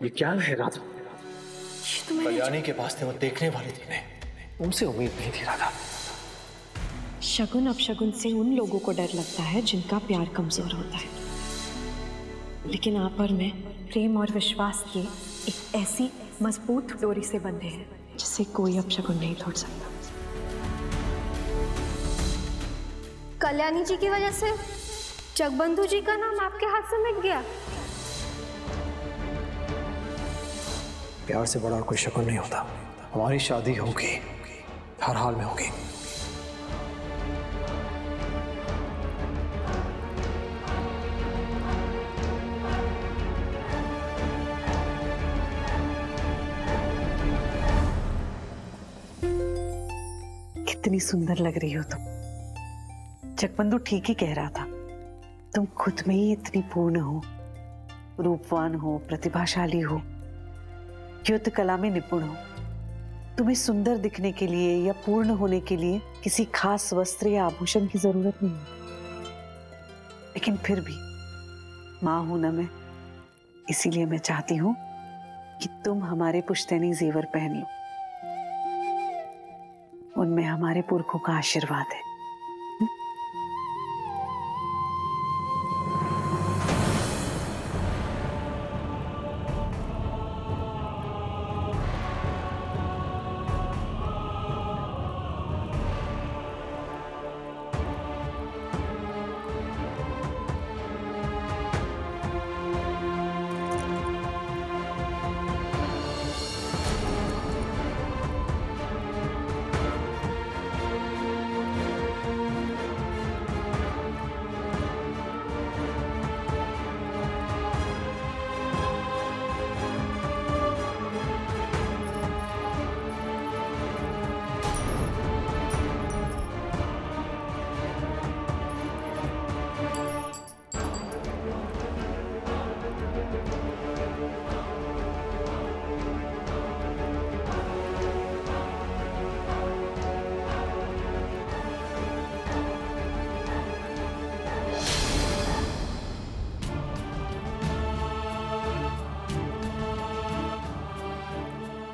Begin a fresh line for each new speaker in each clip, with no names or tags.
ये क्या है राधा? कल्याणी के पास थे वो देखने वाले थे, उनसे उम्मीद नहीं थी राधा।
शगुन अपशगुन से उन लोगों को डर लगता है जिनका प्यार कमजोर होता है, लेकिन आप और मैं प्रेम और विश्वास की एक ऐसी मजबूत डोरी से बंधे हैं जिसे कोई अपशगुन नहीं तोड़ सकता।
कल्याणी जी की वजह से जगबंधु जी का नाम आपके हाथ से मिट गया।
प्यार से बड़ा कोई शगुन नहीं होता। हमारी शादी होगी, हर हाल में होगी।
कितनी सुंदर लग रही हो तुम। जगबंधु ठीक ही कह रहा था, तुम खुद में ही इतनी पूर्ण हो, रूपवान हो, प्रतिभाशाली हो, युद्ध कला में निपुण हो। तुम्हें सुंदर दिखने के लिए या पूर्ण होने के लिए किसी खास वस्त्र या आभूषण की जरूरत नहीं है। लेकिन फिर भी मां हूं ना मैं, इसीलिए मैं चाहती हूं कि तुम हमारे पुश्तैनी जेवर पहनियो। उनमें हमारे पुरखों का आशीर्वाद है।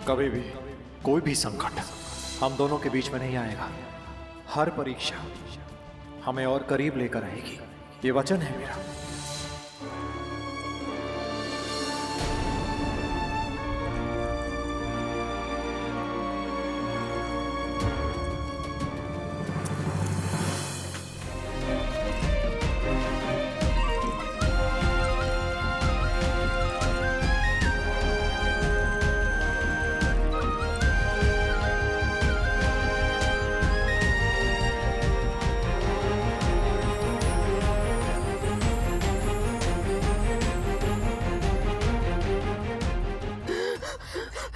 कभी भी कोई भी संकट हम दोनों के बीच में नहीं आएगा। हर परीक्षा हमें और करीब लेकर आएगी, ये वचन है मेरा।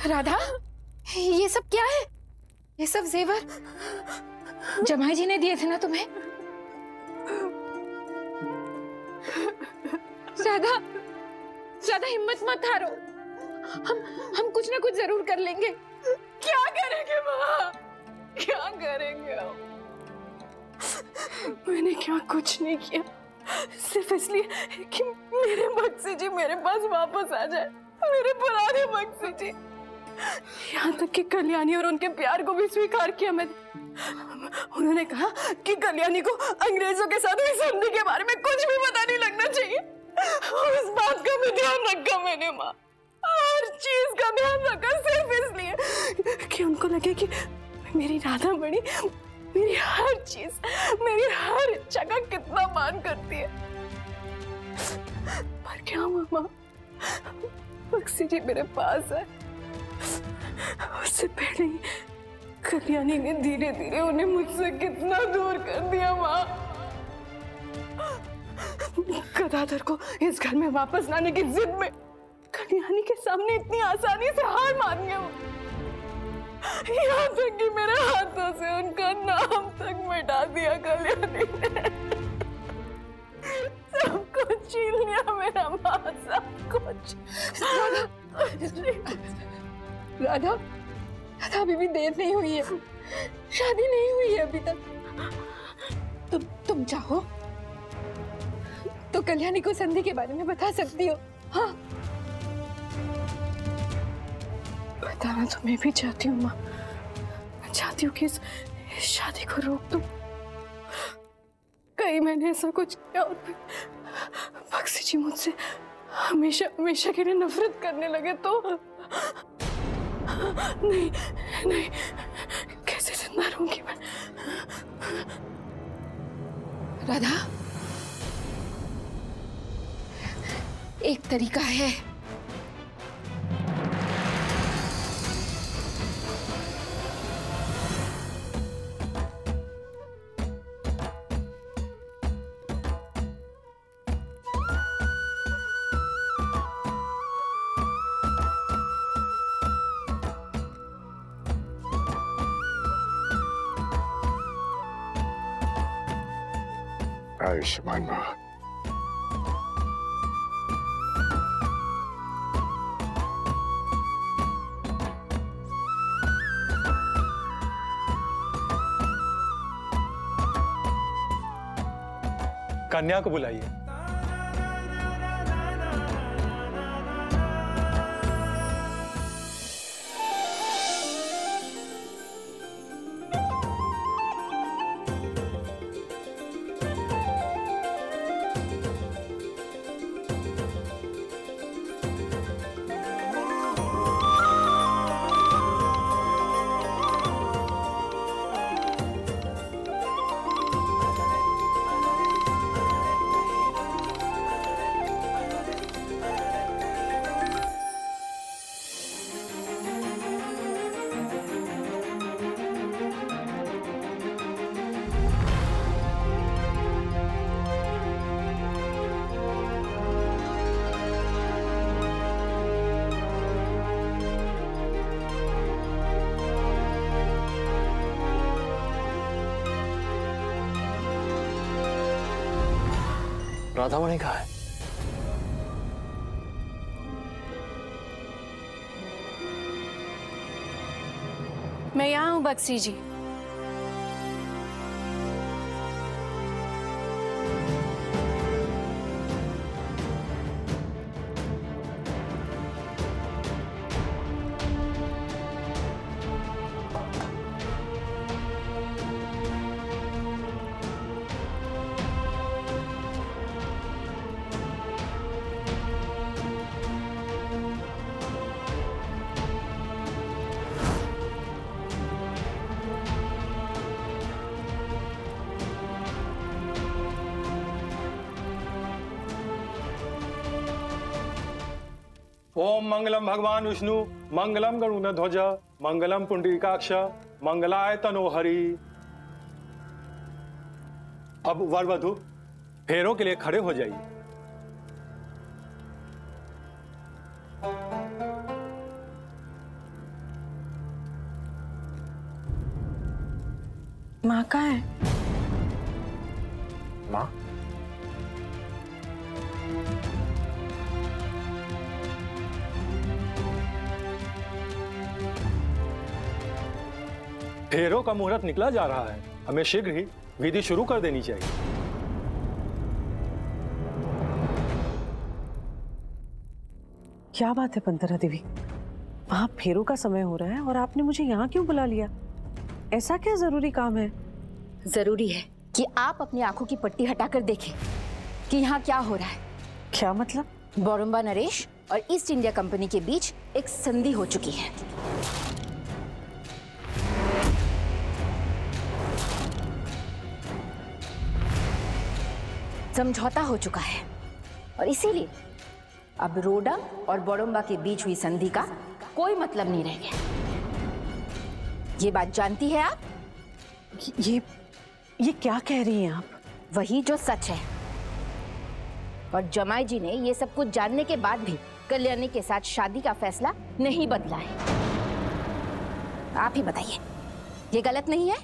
राधा, ये सब क्या है? ये सब जेवर जमाई जी ने दिए थे ना तुम्हें? राधा, राधा हिम्मत मत हारो। हम कुछ ना कुछ जरूर कर लेंगे।
क्या करेंगे माँ? क्या करेंगे? मैंने क्या कुछ नहीं किया, सिर्फ इसलिए कि मेरे मकसी जी मेरे पास वापस आ जाए, मेरे पुराने मकसी जी। यहाँ तक कि कल्याणी और उनके प्यार को भी स्वीकार किया मैंने। उन्होंने कहा कि कल्याणी को अंग्रेजों के साथ हुई संधि के बारे में कुछ भी पता नहीं लगना चाहिए। उस बात का भी ध्यान रखा मैंने माँ, हर चीज का ध्यान रखा, सिर्फ इसलिए कि उनको लगे कि मेरी राधा मणि मेरी हर चीज, मेरी हर जगह कितना मान करती है। पर क्या हुआ माँ, मकसी जी मेरे पास है, उससे पहले ही कल्याणी ने धीरे धीरे उन्हें मुझसे कितना दूर कर दिया माँ। गदाधर को इस घर में वापस लाने की जिद में कल्याणी के सामने इतनी आसानी से हार मान गया। यहाँ तक कि मेरे हाथों से उनका नाम तक मिटा दिया कल्याणी ने। सब कुछ छीन लिया मेरा माँ, सब कुछ।
राधा, राधा अभी भी देर नहीं हुई है, शादी नहीं हुई है अभी तक। तुम चाहो कल्याणी को संधि के बारे में बता सकती हो। हाँ, बताना तो मैं भी चाहती हूँ माँ। मैं चाहती हूँ कि इस शादी को रोक दूं। कहीं मैंने ऐसा कुछ किया और फिर बक्सी जी मुझसे हमेशा हमेशा के लिए नफरत करने लगे तो नहीं नहीं, कैसे जिंदा रहूंगी मैं। राधा, एक तरीका है।
आयुष्मान भव।
कन्या को बुलाइए।
राधामणि कहाँ है?
मैं यहाँ हूँ बक्सी जी।
ओम मंगलम भगवान विष्णु, मंगलम गरुड़ध्वज, मंगलम पुंडरीकाक्ष, मंगलाय तनोहरि। अब वर वधु फेरों के लिए खड़े हो जाइए।
माँ कहाँ है?
माँ?
फेरों का मुहूर्त निकला जा रहा है, हमें शीघ्र ही विधि शुरू कर देनी चाहिए।
क्या बात है पंतरा देवी, वहां फेरों का समय हो रहा है और आपने मुझे यहाँ क्यों बुला लिया? ऐसा क्या जरूरी काम है?
जरूरी है कि आप अपनी आंखों की पट्टी हटाकर देखें कि यहाँ क्या हो रहा है।
क्या मतलब?
बोरंबा नरेश और ईस्ट इंडिया कंपनी के बीच एक संधि हो चुकी है। समझौता हो चुका है और इसीलिए अब रोडम और बोरंबा के बीच हुई संधि का कोई मतलब नहीं रह गया। ये बात जानती है आप?
ये क्या कह रही हैं आप?
वही जो सच है। और जमाई जी ने ये सब कुछ जानने के बाद भी कल्याणी के साथ शादी का फैसला नहीं बदला है। आप ही बताइए, ये गलत नहीं है?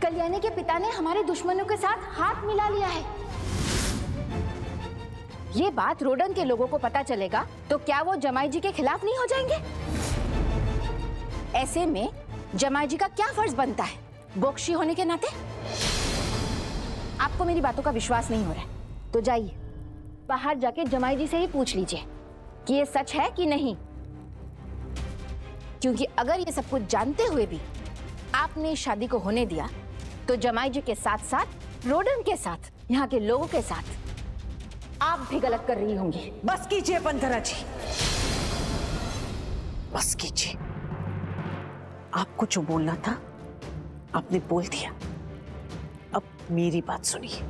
कल्याणी के पिता ने हमारे दुश्मनों के साथ हाथ मिला लिया है। ये बात रोडन के लोगों को पता चलेगा तो क्या वो जमाई जी के खिलाफ नहीं हो जाएंगे? ऐसे में जमाई जी का क्या फर्ज बनता है बोक्शी होने के नाते? आपको मेरी बातों का विश्वास नहीं हो रहा है तो जाइए, बाहर जाके जमाई जी से ही पूछ लीजिए कि ये सच है कि नहीं। क्योंकि अगर ये सब कुछ जानते हुए भी आपने शादी को होने दिया तो जमाई जी के साथ साथ रोडन के साथ, यहाँ के लोगों के साथ आप भी गलत कर रही होंगी।
बस कीजिए बंधरा जी, बस कीजिए। आपको जो बोलना था आपने बोल दिया। अब मेरी बात सुनिए।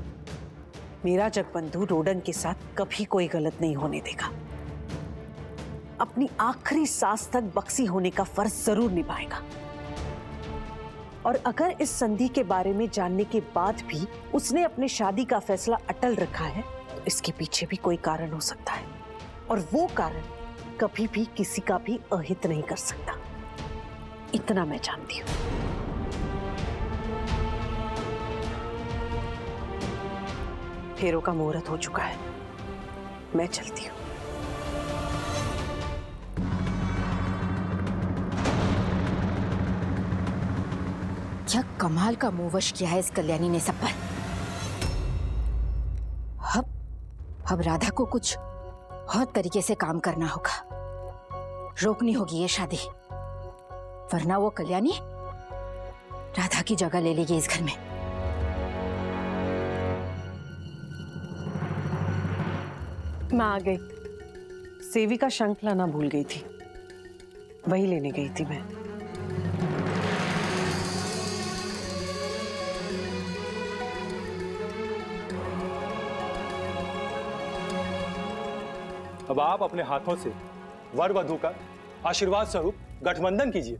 मेरा जगबंधु रोडन के साथ कभी कोई गलत नहीं होने देगा। अपनी आखिरी सांस तक बक्सी होने का फर्ज जरूर निभाएगा। और अगर इस संधि के बारे में जानने के बाद भी उसने अपने शादी का फैसला अटल रखा है तो इसके पीछे भी कोई कारण हो सकता है, और वो कारण कभी भी किसी का भी अहित नहीं कर सकता। इतना मैं जानती हूं। फेरों का मुहूर्त हो चुका है, मैं चलती हूं।
क्या कमाल का मुंहवश किया है इस कल्याणी ने सब पर। अब राधा को कुछ और तरीके से काम करना होगा, रोकनी होगी ये शादी, वरना वो कल्याणी राधा की जगह ले लेगी इस घर में।
मैं आ गई। सेविका शंख लाना भूल गई थी, वही लेने गई थी मैं।
अब आप अपने हाथों से वर वधू का आशीर्वाद स्वरूप गठबंधन कीजिए।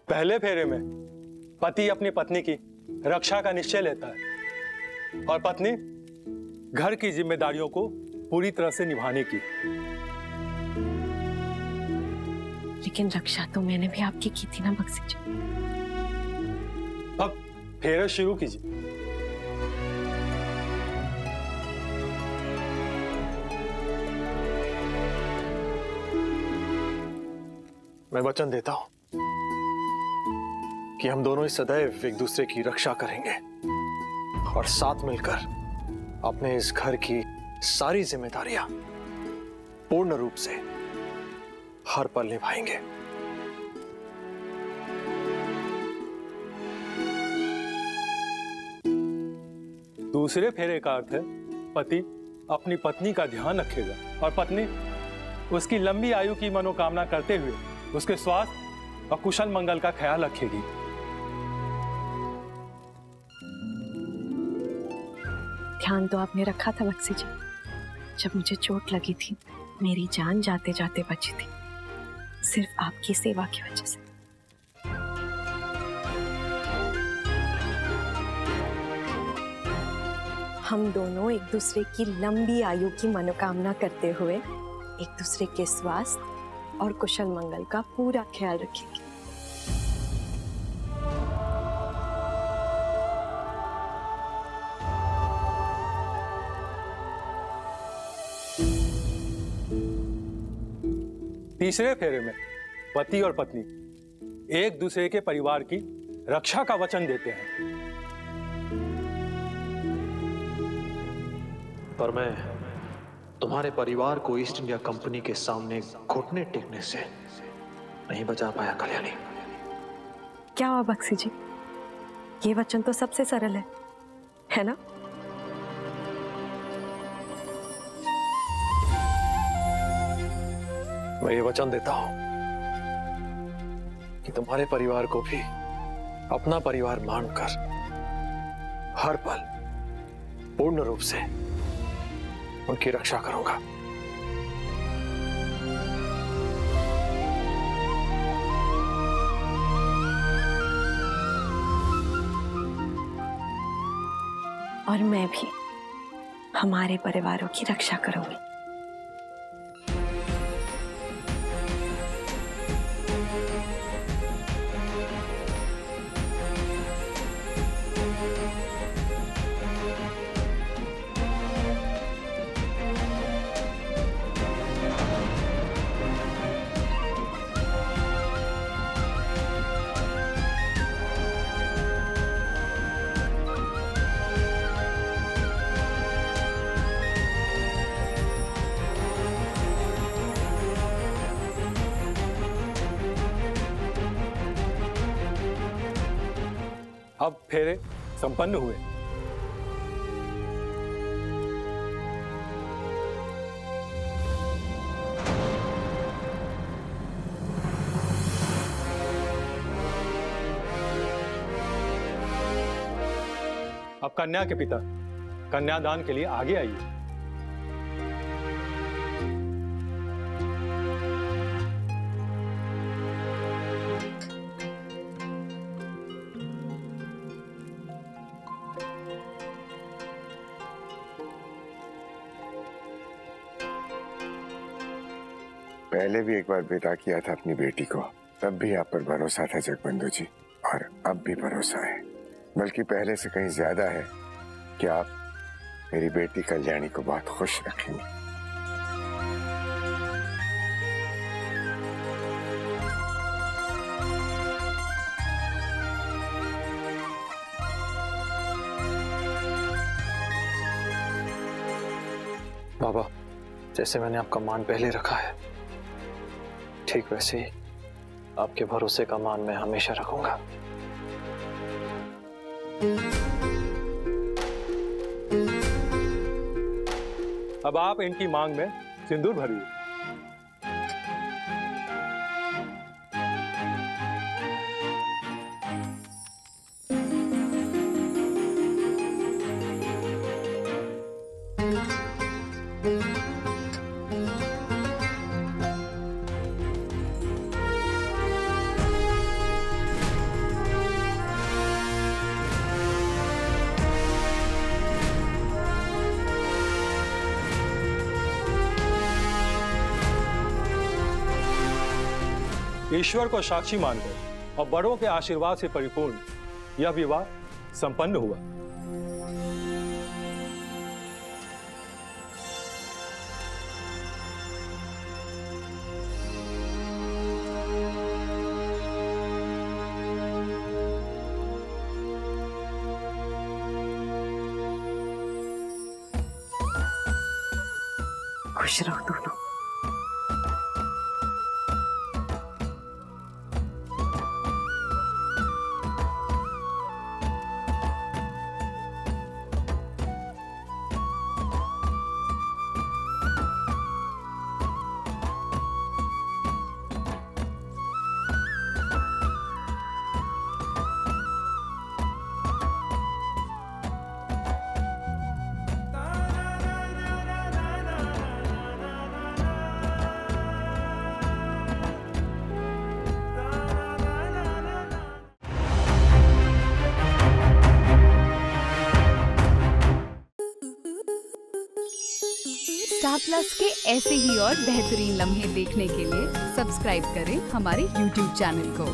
पहले फेरे में पति अपनी पत्नी की रक्षा का निश्चय लेता है और पत्नी घर की जिम्मेदारियों को पूरी तरह से निभाने की।
लेकिन रक्षा तो मैंने भी आपकी की थी ना बक्सी जी।
अब फेरे शुरू कीजिए।
मैं वचन देता हूं कि हम दोनों ही सदैव एक दूसरे की रक्षा करेंगे और साथ मिलकर अपने इस घर की सारी जिम्मेदारियां पूर्ण रूप से हर पल निभाएंगे।
दूसरे फेरे का अर्थ है पति अपनी पत्नी का ध्यान रखेगा और पत्नी उसकी लंबी आयु की मनोकामना करते हुए उसके स्वास्थ्य और कुशल मंगल का ख्याल रखेगी।
ध्यान तो आपने रखा था बक्सी जी। जब मुझे चोट लगी थी, मेरी जान जाते जाते बची थी, सिर्फ आपकी सेवा की वजह से। हम दोनों एक दूसरे की लंबी आयु की मनोकामना करते हुए एक दूसरे के स्वास्थ्य और कुशल मंगल का पूरा ख्याल रखेंगे।
तीसरे फेरे में पति और पत्नी एक दूसरे के परिवार की रक्षा का वचन देते हैं।
पर मैं तुम्हारे परिवार को ईस्ट इंडिया कंपनी के सामने घुटने टेकने से नहीं बचा पाया कल्याणी।
क्या हुआ बक्सी जी, ये वचन तो सबसे सरल है ना?
मैं ये वचन देता हूं कि तुम्हारे परिवार को भी अपना परिवार मानकर हर पल पूर्ण रूप से उनकी रक्षा करूंगा।
और मैं भी हमारे परिवारों की रक्षा करूंगी।
अब फेरे संपन्न हुए। अब कन्या के पिता कन्यादान के लिए आगे आइए।
पहले भी एक बार बेटा किया था अपनी बेटी को, तब भी आप पर भरोसा था जगबंधु जी, और अब भी भरोसा है, बल्कि पहले से कहीं ज्यादा है कि आप मेरी बेटी कल्याणी को बहुत खुश रखेंगे।
बाबा, जैसे मैंने आपका मान पहले रखा है, ठीक वैसे ही आपके भरोसे का मान मैं हमेशा रखूंगा।
अब आप इनकी मांग में सिंदूर भरिए। ईश्वर को साक्षी मानकर और बड़ों के आशीर्वाद से परिपूर्ण यह विवाह संपन्न हुआ।
खुश रहो दोनों।
प्लस के ऐसे ही और बेहतरीन लम्हे देखने के लिए सब्सक्राइब करें हमारे YouTube चैनल को।